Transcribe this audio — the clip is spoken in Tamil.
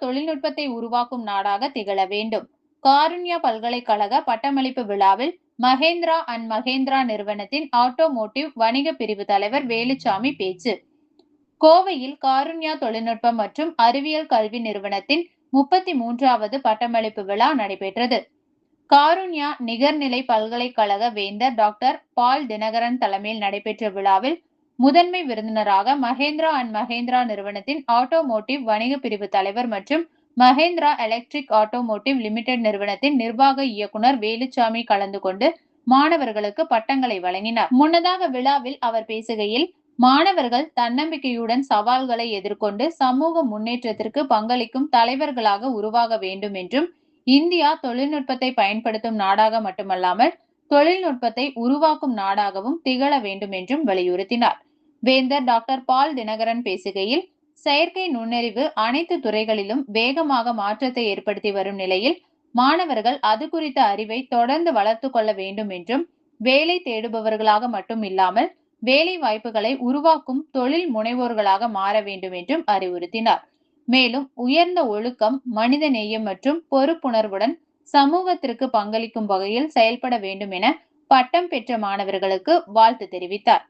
தொழில்நுட்பத்தை உருவாக்கும் நாடாக திகழ வேண்டும். காருண்யா பல்கலைக்கழக பட்டமளிப்பு விழாவில் மகேந்திரா அண்ட் மகேந்திரா நிறுவனத்தின் ஆட்டோமோட்டிவ் வணிக பிரிவு தலைவர் வேலுச்சாமி பேச்சு. கோவையில் காருண்யா தொழில்நுட்பம் மற்றும் அறிவியல் கல்வி நிறுவனத்தின் 33வது பட்டமளிப்பு விழா நடைபெற்றது. காருண்யா நிகர்நிலை பல்கலைக்கழக வேந்தர் டாக்டர் பால் தினகரன் தலைமையில் நடைபெற்ற விழாவில் முதன்மை விருந்தினராக மகேந்திரா அண்ட் மகேந்திரா நிறுவனத்தின் ஆட்டோமோட்டிவ் வணிக பிரிவு தலைவர் மற்றும் மகேந்திரா எலக்ட்ரிக் ஆட்டோமோட்டிவ் லிமிடெட் நிறுவனத்தின் நிர்வாக இயக்குனர் வேலுச்சாமி கலந்து கொண்டு மாணவர்களுக்கு பட்டங்களை வழங்கினார். முன்னதாக விழாவில் அவர் பேசுகையில், மாணவர்கள் தன்னம்பிக்கையுடன் சவால்களை எதிர்கொண்டு சமூக முன்னேற்றத்திற்கு பங்களிக்கும் தலைவர்களாக உருவாக வேண்டும் என்றும், இந்தியா தொழில்நுட்பத்தை பயன்படுத்தும் நாடாக மட்டுமல்லாமல் தொழில்நுட்பத்தை உருவாக்கும் நாடாகவும் திகழ வேண்டும் என்றும் வலியுறுத்தினார். வேந்தர் டாக்டர் பால் தினகரன் பேசுகையில், செயற்கை நுண்ணறிவு அனைத்து துறைகளிலும் வேகமாக மாற்றத்தை ஏற்படுத்தி வரும் நிலையில் மாணவர்கள் அது குறித்த அறிவை தொடர்ந்து வளர்த்துக் கொள்ள வேண்டும் என்றும், வேலை தேடுபவர்களாக மட்டும் இல்லாமல் வேலை வாய்ப்புகளை உருவாக்கும் தொழில் முனைவோர்களாக மாற வேண்டும் என்றும் அறிவுறுத்தினார். மேலும் உயர்ந்த ஒழுக்கம், மனித நேயம் மற்றும் பொறுப்புணர்வுடன் சமூகத்திற்கு பங்களிக்கும் வகையில் செயல்பட வேண்டும் என பட்டம் பெற்ற மாணவர்களுக்கு வாழ்த்து தெரிவித்தார்.